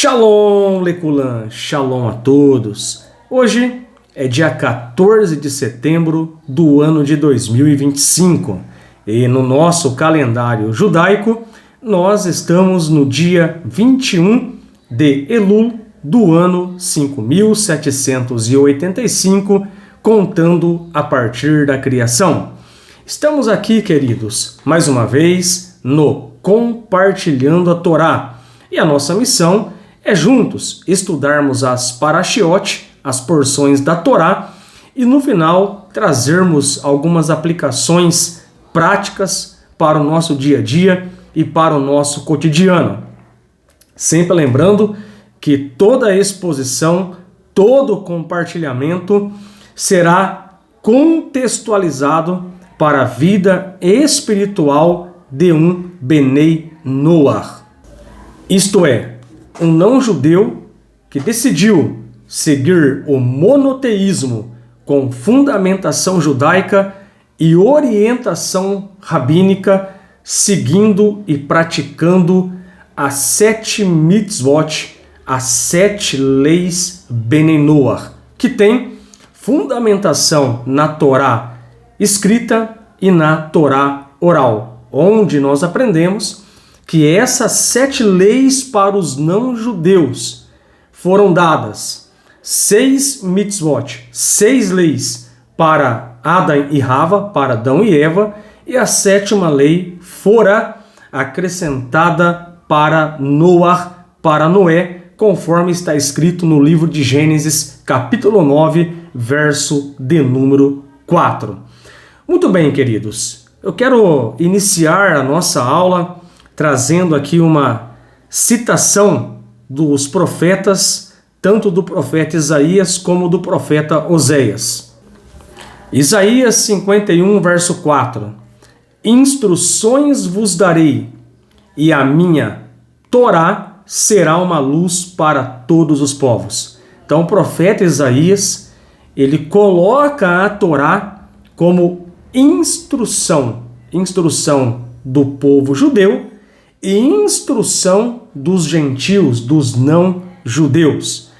Shalom, Leculan, shalom a todos. Hoje é dia 14 de setembro do ano de 2025 e no nosso calendário judaico nós estamos no dia 21 de Elul do ano 5785, contando a partir da criação. Estamos aqui, queridos, mais uma vez no Compartilhando a Torá. E a nossa missão é juntos estudarmos as parashiot, as porções da Torá, e no final trazermos algumas aplicações práticas para o nosso dia a dia e para o nosso cotidiano. Sempre lembrando que toda a exposição, todo o compartilhamento será contextualizado para a vida espiritual de um Benei Noach. Isto é, um não-judeu que decidiu seguir o monoteísmo com fundamentação judaica e orientação rabínica, seguindo e praticando as 7 mitzvot, as 7 leis Benei Noach, que tem fundamentação na Torá escrita e na Torá oral, onde nós aprendemos que essas 7 leis para os não-judeus foram dadas. 6 mitzvot, 6 leis para Adão e Rava, para Adão e Eva, e a 7ª lei fora acrescentada para Noach, para Noé, conforme está escrito no livro de Gênesis, capítulo 9, verso de número 4. Muito bem, queridos, eu quero iniciar a nossa aula trazendo aqui uma citação dos profetas, tanto do profeta Isaías como do profeta Oséias. Isaías 51, verso 4. Instruções vos darei, e a minha Torá será uma luz para todos os povos. Então o profeta Isaías, ele coloca a Torá como instrução do povo judeu e instrução dos gentios, dos não-judeus.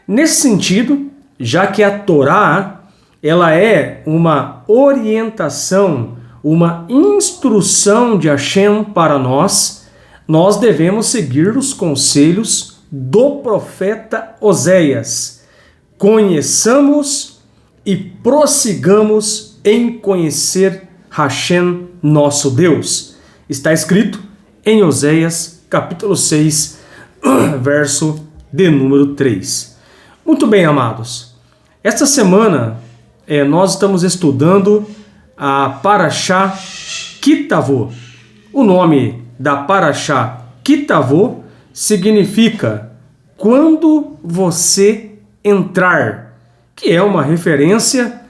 Nesse sentido, já que a Torá ela é uma orientação, uma instrução de Hashem para nós, nós devemos seguir os conselhos do profeta Oséias. Conheçamos e prossigamos em conhecer Hashem, nosso Deus. Está escrito em Oséias, capítulo 6, verso de número 3. Muito bem, amados. Esta semana nós estamos estudando a Parashá Kitavô. O nome da Parashá Kitavô significa quando você entrar, que é uma referência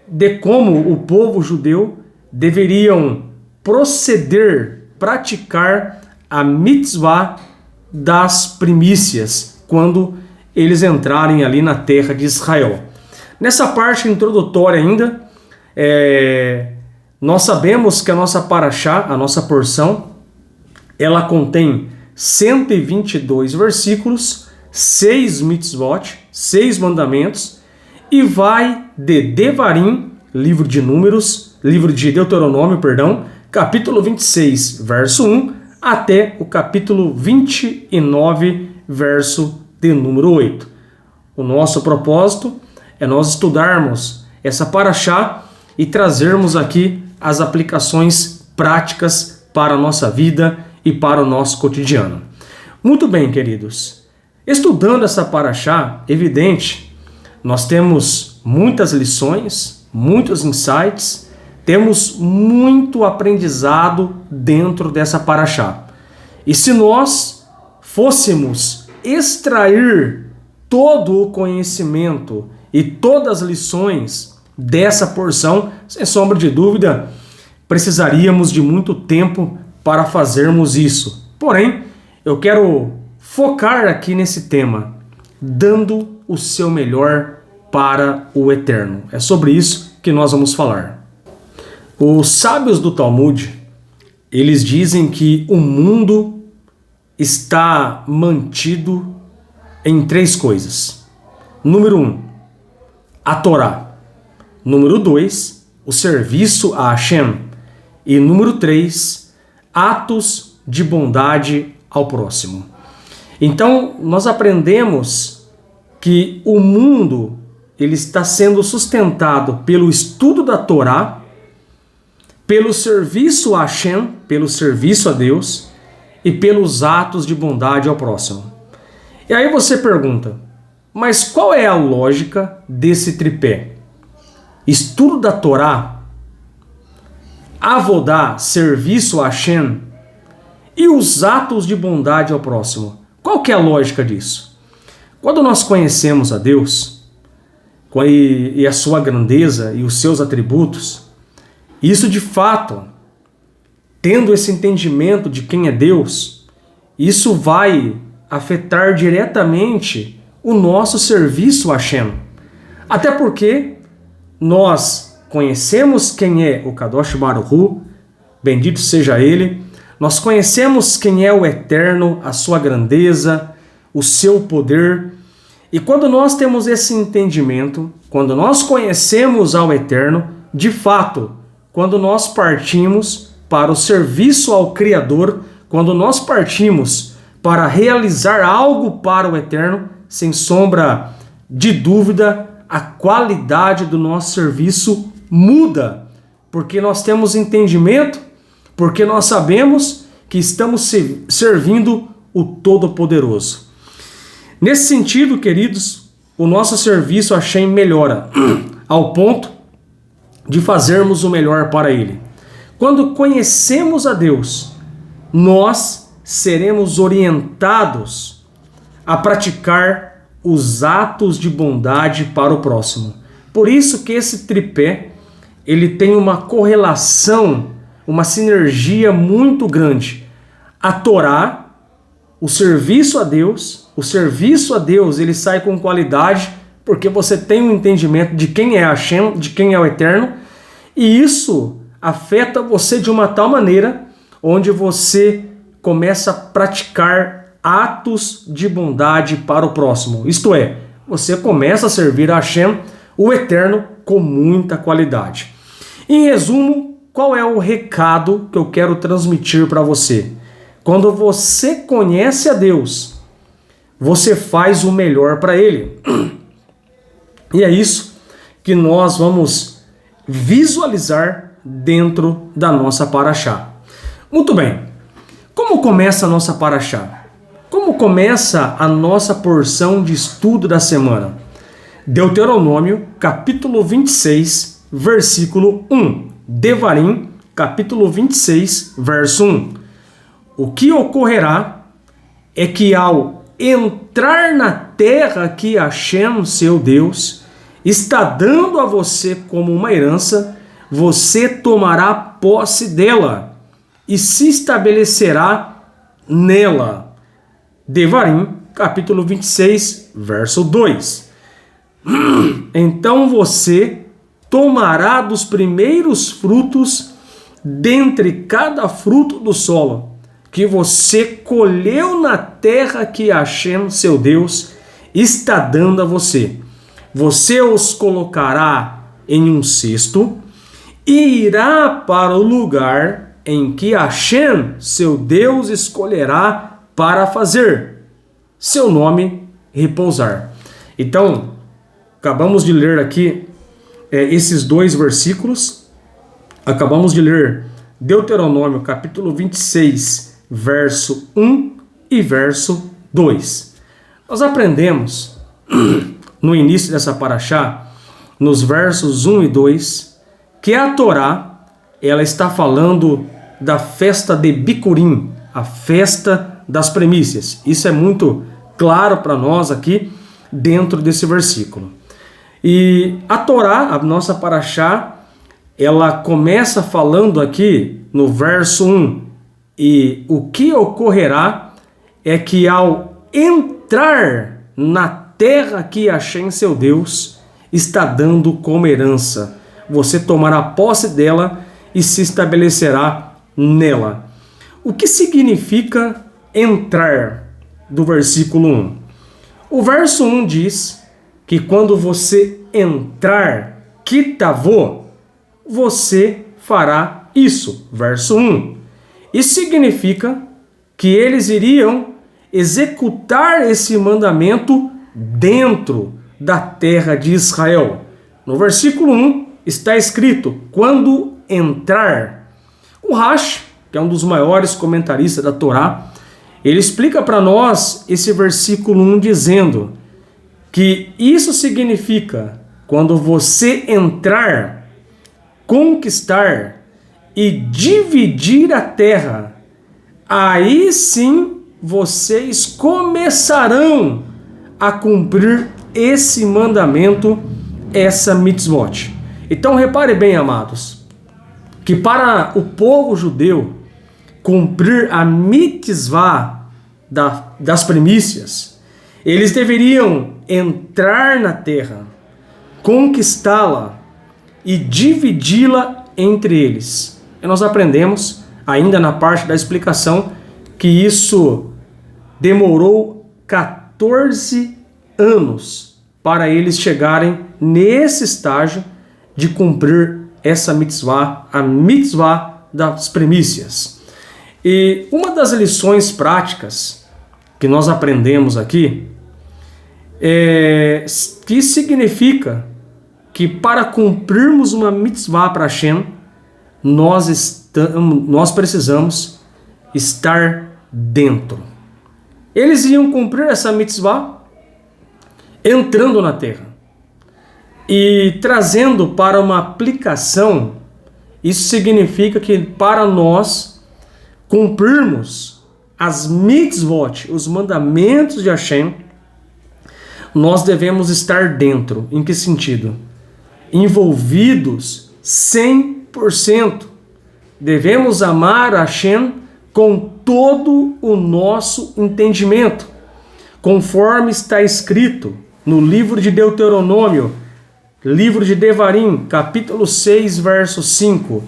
de como o povo judeu deveriam proceder, praticar a mitzvah das primícias, quando eles entrarem ali na terra de Israel. Nessa parte introdutória ainda, nós sabemos que a nossa parashá, a nossa porção, ela contém 122 versículos, 6 mitzvot, 6 mandamentos, e vai de Devarim, livro de Deuteronômio, capítulo 26, verso 1, até o capítulo 29, verso de número 8. O nosso propósito é nós estudarmos essa parashá e trazermos aqui as aplicações práticas para a nossa vida e para o nosso cotidiano. Muito bem, queridos. Estudando essa parashá, evidente, nós temos muitas lições, muitos insights, temos muito aprendizado dentro dessa parashá. E se nós fôssemos extrair todo o conhecimento e todas as lições dessa porção, sem sombra de dúvida, precisaríamos de muito tempo para fazermos isso. Porém, eu quero focar aqui nesse tema, dando o seu melhor para o eterno. É sobre isso que nós vamos falar. Os sábios do Talmud, eles dizem que o mundo está mantido em 3 coisas. Número 1, a Torá. Número 2, o serviço a Hashem. E número 3, atos de bondade ao próximo. Então, nós aprendemos que o mundo ele está sendo sustentado pelo estudo da Torá, pelo serviço a Hashem, pelo serviço a Deus e pelos atos de bondade ao próximo. E aí você pergunta, mas qual é a lógica desse tripé? Estudo da Torá, avodá, serviço a Hashem e os atos de bondade ao próximo. Qual que é a lógica disso? Quando nós conhecemos a Deus e a sua grandeza e os seus atributos, isso de fato, tendo esse entendimento de quem é Deus, isso vai afetar diretamente o nosso serviço a Hashem. Até porque nós conhecemos quem é o Kadosh Baruch Hu, bendito seja Ele, nós conhecemos quem é o Eterno, a sua grandeza, o seu poder. E quando nós temos esse entendimento, quando nós conhecemos ao Eterno, de fato, quando nós partimos para o serviço ao Criador, quando nós partimos para realizar algo para o Eterno, sem sombra de dúvida, a qualidade do nosso serviço muda, porque nós temos entendimento, porque nós sabemos que estamos servindo o Todo-Poderoso. Nesse sentido, queridos, o nosso serviço a Hashem melhora ao ponto de fazermos o melhor para Ele. Quando conhecemos a Deus, nós seremos orientados a praticar os atos de bondade para o próximo. Por isso que esse tripé, ele tem uma correlação, uma sinergia muito grande. A Torá, o serviço a Deus ele sai com qualidade porque você tem um entendimento de quem é Hashem, de quem é o Eterno, e isso afeta você de uma tal maneira onde você começa a praticar atos de bondade para o próximo. Isto é, você começa a servir a Hashem, o Eterno, com muita qualidade. Em resumo, qual é o recado que eu quero transmitir para você? Quando você conhece a Deus, você faz o melhor para Ele. E é isso que nós vamos visualizar dentro da nossa paraxá. Muito bem, como começa a nossa paraxá? Como começa a nossa porção de estudo da semana? Deuteronômio, capítulo 26, versículo 1. Devarim, capítulo 26, verso 1. O que ocorrerá é que ao entrar na terra que Hashem, seu Deus, está dando a você como uma herança, você tomará posse dela e se estabelecerá nela. Devarim, capítulo 26, verso 2. Então você tomará dos primeiros frutos dentre cada fruto do solo que você colheu na terra que Hashem, seu Deus, está dando a você. Você os colocará em um cesto e irá para o lugar em que Hashem, seu Deus, escolherá para fazer seu nome repousar. Então, acabamos de ler aqui esses 2 versículos. Acabamos de ler Deuteronômio, capítulo 26, verso 1 e verso 2. Nós aprendemos no início dessa paraxá, nos versos 1 e 2, que a Torá, ela está falando da festa de Bikurim, a festa das primícias. Isso é muito claro para nós aqui dentro desse versículo. E a Torá, a nossa paraxá, ela começa falando aqui no verso 1, e o que ocorrerá é que ao entrar na terra que Hashem, seu Deus, está dando como herança, você tomará posse dela e se estabelecerá nela. O que significa entrar do versículo 1. O verso 1 diz que quando você entrar, kitavô, você fará isso. Verso 1. Isso significa que eles iriam executar esse mandamento dentro da terra de Israel. No versículo 1 está escrito, quando entrar. O Rashi, que é um dos maiores comentaristas da Torá, ele explica para nós esse versículo 1 dizendo que isso significa quando você entrar, conquistar e dividir a terra, aí sim vocês começarão a cumprir esse mandamento, essa mitzvot. Então repare bem, amados, que para o povo judeu cumprir a mitzvah das primícias, eles deveriam entrar na terra, conquistá-la e dividi-la entre eles. E nós aprendemos, ainda na parte da explicação, que isso demorou 14 anos para eles chegarem nesse estágio de cumprir essa mitzvah, a mitzvah das primícias. E uma das lições práticas que nós aprendemos aqui é que significa que para cumprirmos uma mitzvah para Hashem, nós precisamos estar dentro. Eles iam cumprir essa mitzvah entrando na terra e trazendo para uma aplicação. Isso significa que para nós cumprirmos as mitzvot, os mandamentos de Hashem, nós devemos estar dentro. Em que sentido? Envolvidos 100%. Devemos amar Hashem com todo o nosso entendimento, conforme está escrito no livro de Deuteronômio, livro de Devarim, capítulo 6, verso 5.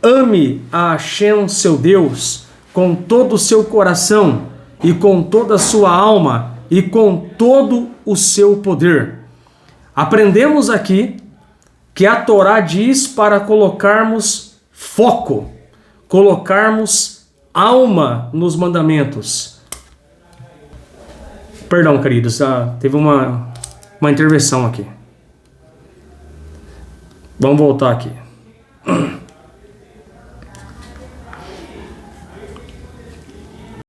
Ame a Hashem, seu Deus, com todo o seu coração, e com toda a sua alma, e com todo o seu poder. Aprendemos aqui que a Torá diz para colocarmos foco, colocarmos alma nos mandamentos. Perdão, queridos, teve uma intervenção aqui. Vamos voltar aqui.